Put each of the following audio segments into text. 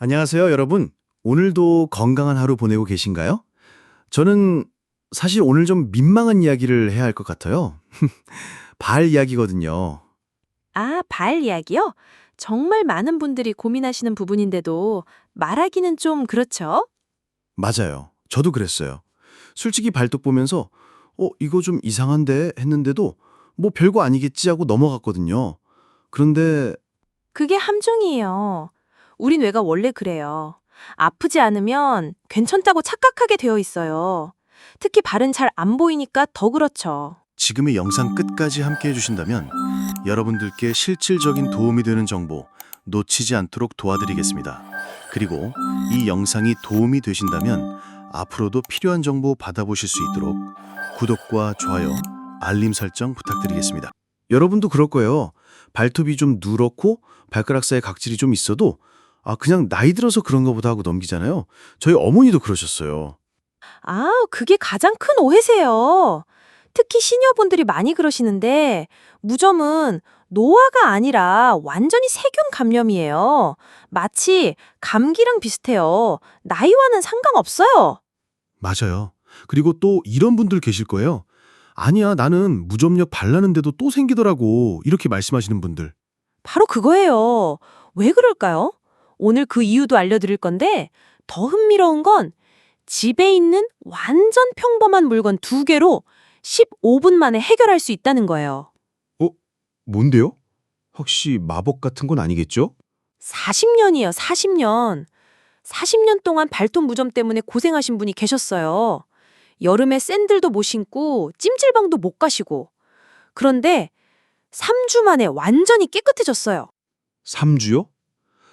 안녕하세요, 여러분. 오늘도 건강한 하루 보내고 계신가요? 저는 사실 오늘 좀 민망한 이야기를 해야 할 것 같아요. 발 이야기거든요. 아, 발 이야기요? 정말 많은 분들이 고민하시는 부분인데도 말하기는 좀 그렇죠? 맞아요. 저도 그랬어요. 솔직히 발톱 보면서 이거 좀 이상한데 했는데도 뭐 별거 아니겠지 하고 넘어갔거든요. 그런데 그게 함정이에요. 우리 뇌가 원래 그래요. 아프지 않으면 괜찮다고 착각하게 되어 있어요. 특히 발은 잘 안 보이니까 더 그렇죠. 지금의 영상 끝까지 함께 해주신다면 여러분들께 실질적인 도움이 되는 정보 놓치지 않도록 도와드리겠습니다. 그리고 이 영상이 도움이 되신다면 앞으로도 필요한 정보 받아보실 수 있도록 구독과 좋아요, 알림 설정 부탁드리겠습니다. 여러분도 그럴 거예요. 발톱이 좀 누렇고 발가락 사이에 각질이 좀 있어도 그냥 나이 들어서 그런가 보다 하고 넘기잖아요. 저희 어머니도 그러셨어요. 아, 그게 가장 큰 오해세요. 특히 시니어분들이 많이 그러시는데 무좀은 노화가 아니라 완전히 세균 감염이에요. 마치 감기랑 비슷해요. 나이와는 상관없어요. 맞아요. 그리고 또 이런 분들 계실 거예요. 아니야, 나는 무좀력 바르는데도 또 생기더라고. 이렇게 말씀하시는 분들. 바로 그거예요. 왜 그럴까요? 오늘 그 이유도 알려드릴 건데 더 흥미로운 건 집에 있는 완전 평범한 물건 2개로 15분 만에 해결할 수 있다는 거예요. 어? 뭔데요? 혹시 마법 같은 건 아니겠죠? 40년이에요, 40년. 40년 동안 발톱 무좀 때문에 고생하신 분이 계셨어요. 여름에 샌들도 못 신고 찜질방도 못 가시고. 그런데 3주 만에 완전히 깨끗해졌어요. 3주요?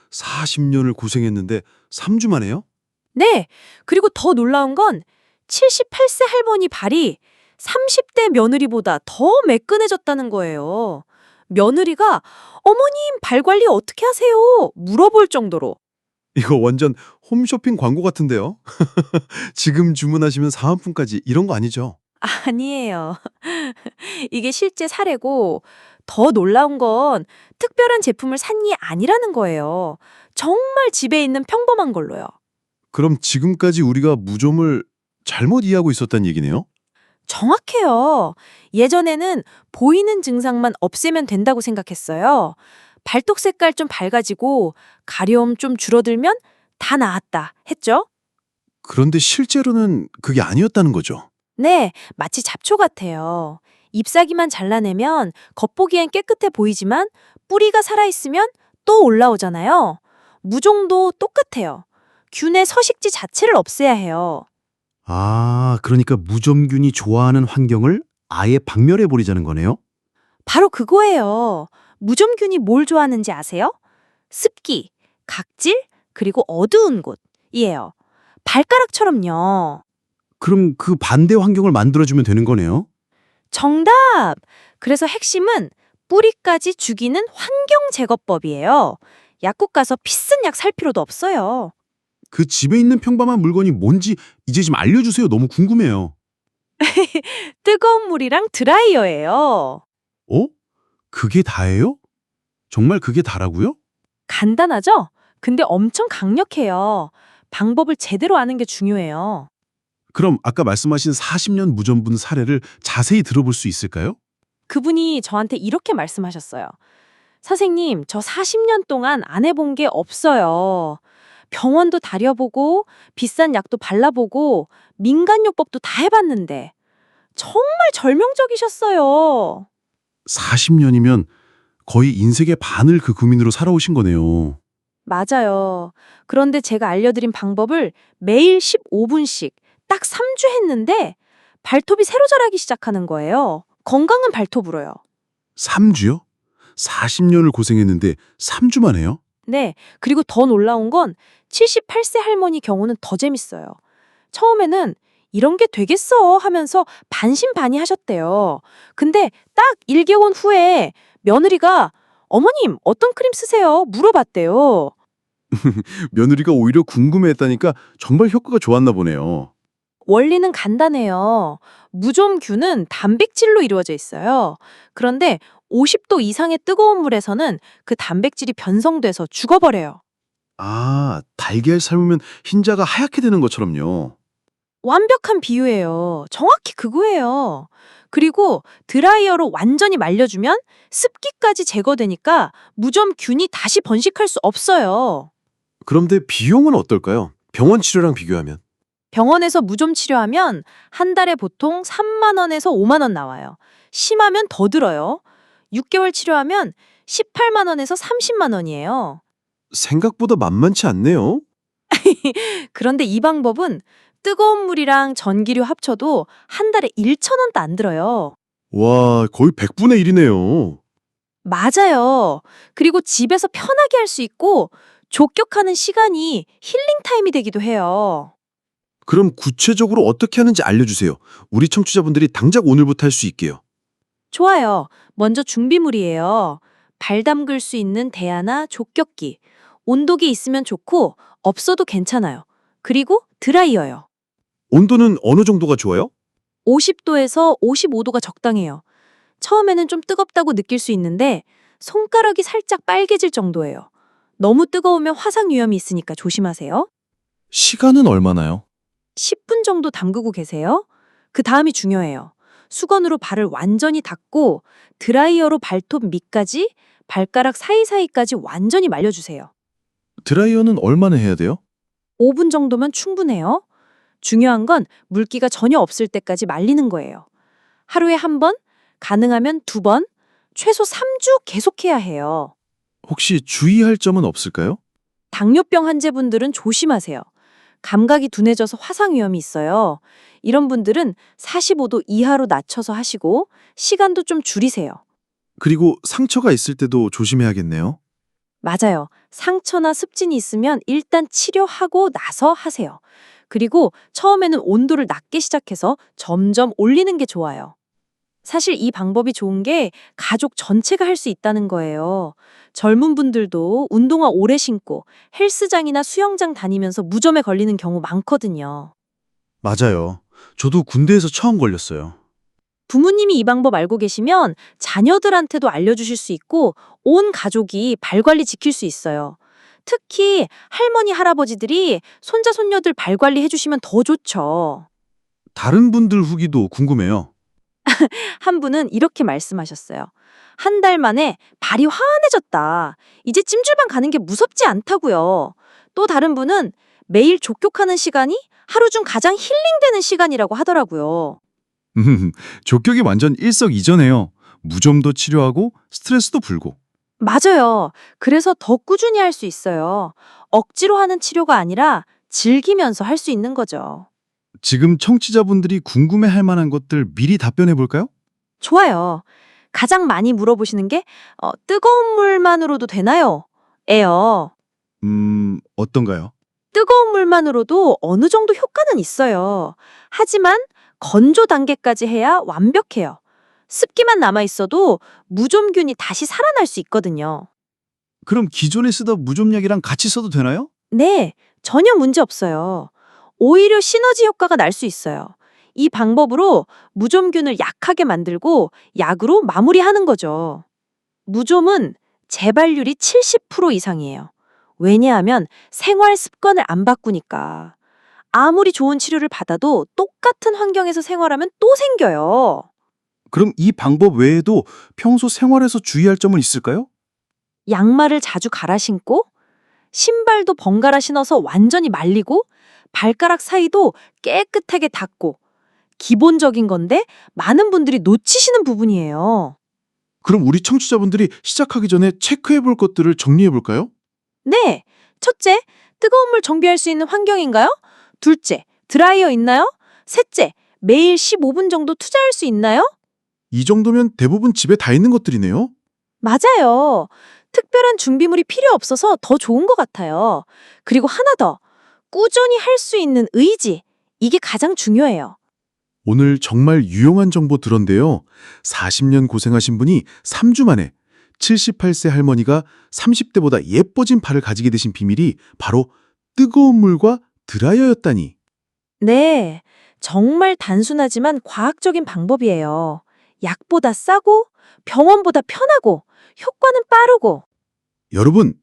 40년을 고생했는데 3주 만에요? 네, 그리고 더 놀라운 건 78세 할머니 발이 30대 며느리보다 더 매끈해졌다는 거예요. 며느리가 어머님 발 관리 어떻게 하세요? 물어볼 정도로. 이거 완전 홈쇼핑 광고 같은데요? 지금 주문하시면 사은품까지 이런 거 아니죠? 아니에요. 이게 실제 사례고 더 놀라운 건 특별한 제품을 산 게 아니라는 거예요. 정말 집에 있는 평범한 걸로요. 그럼 지금까지 우리가 무좀을 잘못 이해하고 있었단 얘기네요? 정확해요. 예전에는 보이는 증상만 없애면 된다고 생각했어요. 발톱 색깔 좀 밝아지고 가려움 좀 줄어들면 다 나았다 했죠? 그런데 실제로는 그게 아니었다는 거죠. 네, 마치 잡초 같아요. 잎사귀만 잘라내면 겉보기엔 깨끗해 보이지만 뿌리가 살아있으면 또 올라오잖아요. 무종도 똑같아요. 균의 서식지 자체를 없애야 해요. 그러니까 무좀균이 좋아하는 환경을 아예 박멸해버리자는 거네요? 바로 그거예요. 무좀균이 뭘 좋아하는지 아세요? 습기, 각질, 그리고 어두운 곳이에요. 발가락처럼요. 그럼 그 반대 환경을 만들어주면 되는 거네요? 정답! 그래서 핵심은 뿌리까지 죽이는 환경 제거법이에요. 약국 가서 비싼 약 살 필요도 없어요. 그 집에 있는 평범한 물건이 뭔지 이제 좀 알려주세요. 너무 궁금해요. 뜨거운 물이랑 드라이어예요. 어? 그게 다예요? 정말 그게 다라고요? 간단하죠? 근데 엄청 강력해요. 방법을 제대로 아는 게 중요해요. 그럼 아까 말씀하신 40년 무전분 사례를 자세히 들어볼 수 있을까요? 그분이 저한테 이렇게 말씀하셨어요. 선생님, 저 40년 동안 안 해본 게 없어요. 병원도 다녀보고 비싼 약도 발라보고 민간요법도 다 해봤는데 정말 절명적이셨어요. 40년이면 거의 인생의 반을 그 고민으로 살아오신 거네요. 맞아요. 그런데 제가 알려드린 방법을 매일 15분씩 딱 3주 했는데 발톱이 새로 자라기 시작하는 거예요. 건강한 발톱으로요. 3주요? 40년을 고생했는데 3주만 해요? 네, 그리고 더 놀라운 건 78세 할머니 경우는 더 재밌어요. 처음에는 이런 게 되겠어 하면서 반신반의 하셨대요. 근데 딱 1개월 후에 며느리가 어머님 어떤 크림 쓰세요? 물어봤대요. 며느리가 오히려 궁금해했다니까 정말 효과가 좋았나 보네요. 원리는 간단해요. 무좀균은 단백질로 이루어져 있어요. 그런데 50도 이상의 뜨거운 물에서는 그 단백질이 변성돼서 죽어버려요. 달걀 삶으면 흰자가 하얗게 되는 것처럼요. 완벽한 비유예요. 정확히 그거예요. 그리고 드라이어로 완전히 말려주면 습기까지 제거되니까 무좀균이 다시 번식할 수 없어요. 그런데 비용은 어떨까요? 병원 치료랑 비교하면. 병원에서 무좀 치료하면 한 달에 보통 3만 원에서 5만 원 나와요. 심하면 더 들어요. 6개월 치료하면 18만 원에서 30만 원이에요. 생각보다 만만치 않네요. 그런데 이 방법은 뜨거운 물이랑 전기료 합쳐도 한 달에 1천 원도 안 들어요. 와, 거의 100분의 1이네요. 맞아요. 그리고 집에서 편하게 할 수 있고 족격하는 시간이 힐링 타임이 되기도 해요. 그럼 구체적으로 어떻게 하는지 알려주세요. 우리 청취자분들이 당장 오늘부터 할 수 있게요. 좋아요. 먼저 준비물이에요. 발 담글 수 있는 대야나 족격기. 온도계 있으면 좋고 없어도 괜찮아요. 그리고 드라이어요. 온도는 어느 정도가 좋아요? 50도에서 55도가 적당해요. 처음에는 좀 뜨겁다고 느낄 수 있는데 손가락이 살짝 빨개질 정도예요. 너무 뜨거우면 화상 위험이 있으니까 조심하세요. 시간은 얼마나요? 10분 정도 담그고 계세요. 그 다음이 중요해요. 수건으로 발을 완전히 닦고 드라이어로 발톱 밑까지 발가락 사이사이까지 완전히 말려주세요. 드라이어는 얼마나 해야 돼요? 5분 정도면 충분해요. 중요한 건 물기가 전혀 없을 때까지 말리는 거예요. 하루에 한 번, 가능하면 2번, 최소 3주 계속해야 해요. 혹시 주의할 점은 없을까요? 당뇨병 환자분들은 조심하세요. 감각이 둔해져서 화상 위험이 있어요. 이런 분들은 45도 이하로 낮춰서 하시고 시간도 좀 줄이세요. 그리고 상처가 있을 때도 조심해야겠네요. 맞아요. 상처나 습진이 있으면 일단 치료하고 나서 하세요. 그리고 처음에는 온도를 낮게 시작해서 점점 올리는 게 좋아요. 사실 이 방법이 좋은 게 가족 전체가 할 수 있다는 거예요. 젊은 분들도 운동화 오래 신고 헬스장이나 수영장 다니면서 무좀에 걸리는 경우 많거든요. 맞아요. 저도 군대에서 처음 걸렸어요. 부모님이 이 방법 알고 계시면 자녀들한테도 알려주실 수 있고 온 가족이 발 관리 지킬 수 있어요. 특히 할머니, 할아버지들이 손자, 손녀들 발 관리 해주시면 더 좋죠. 다른 분들 후기도 궁금해요. 한 분은 이렇게 말씀하셨어요. 한 달 만에 발이 환해졌다. 이제 찜질방 가는 게 무섭지 않다고요. 또 다른 분은 매일 족격하는 시간이 하루 중 가장 힐링되는 시간이라고 하더라고요. 족격이 완전 일석이조네요. 무좀도 치료하고 스트레스도 풀고. 맞아요. 그래서 더 꾸준히 할 수 있어요. 억지로 하는 치료가 아니라 즐기면서 할 수 있는 거죠. 지금 청취자분들이 궁금해할 만한 것들 미리 답변해 볼까요? 좋아요. 가장 많이 물어보시는 게 뜨거운 물만으로도 되나요? 에요. 어떤가요? 뜨거운 물만으로도 어느 정도 효과는 있어요. 하지만 건조 단계까지 해야 완벽해요. 습기만 남아있어도 무좀균이 다시 살아날 수 있거든요. 그럼 기존에 쓰던 무좀약이랑 같이 써도 되나요? 네, 전혀 문제 없어요. 오히려 시너지 효과가 날 수 있어요. 이 방법으로 무좀균을 약하게 만들고 약으로 마무리하는 거죠. 무좀은 재발률이 70% 이상이에요. 왜냐하면 생활 습관을 안 바꾸니까. 아무리 좋은 치료를 받아도 똑같은 환경에서 생활하면 또 생겨요. 그럼 이 방법 외에도 평소 생활에서 주의할 점은 있을까요? 양말을 자주 갈아 신고, 신발도 번갈아 신어서 완전히 말리고, 발가락 사이도 깨끗하게 닦고, 기본적인 건데 많은 분들이 놓치시는 부분이에요. 그럼 우리 청취자분들이 시작하기 전에 체크해 볼 것들을 정리해 볼까요? 네. 첫째, 뜨거운 물 정비할 수 있는 환경인가요? 둘째, 드라이어 있나요? 셋째, 매일 15분 정도 투자할 수 있나요? 이 정도면 대부분 집에 다 있는 것들이네요. 맞아요. 특별한 준비물이 필요 없어서 더 좋은 것 같아요. 그리고 하나 더, 꾸준히 할 수 있는 의지. 이게 가장 중요해요. 오늘 정말 유용한 정보 들었는데요. 40년 고생하신 분이 3주 만에 78세 할머니가 30대보다 예뻐진 팔을 가지게 되신 비밀이 바로 뜨거운 물과 드라이어였다니. 네, 정말 단순하지만 과학적인 방법이에요. 약보다 싸고 병원보다 편하고 효과는 빠르고. 여러분,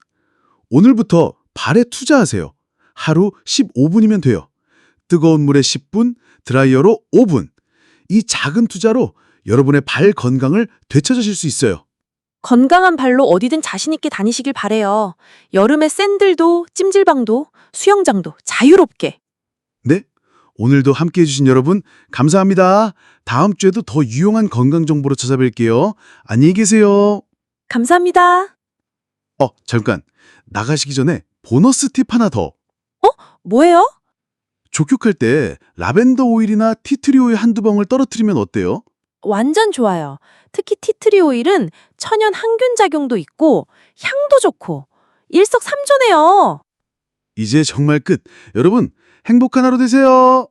오늘부터 발에 투자하세요. 하루 15분이면 돼요. 뜨거운 물에 10분, 드라이어로 5분. 이 작은 투자로 여러분의 발 건강을 되찾으실 수 있어요. 건강한 발로 어디든 자신 있게 다니시길 바래요. 여름에 샌들도 찜질방도 수영장도 자유롭게. 네? 오늘도 함께해 주신 여러분 감사합니다. 다음 주에도 더 유용한 건강 정보로 찾아뵐게요. 안녕히 계세요. 감사합니다. 잠깐. 나가시기 전에 보너스 팁 하나 더. 뭐예요? 족육할 때 라벤더 오일이나 티트리 오일 한두 방울 떨어뜨리면 어때요? 완전 좋아요. 특히 티트리 오일은 천연 항균 작용도 있고 향도 좋고 일석삼조네요. 이제 정말 끝. 여러분 행복한 하루 되세요.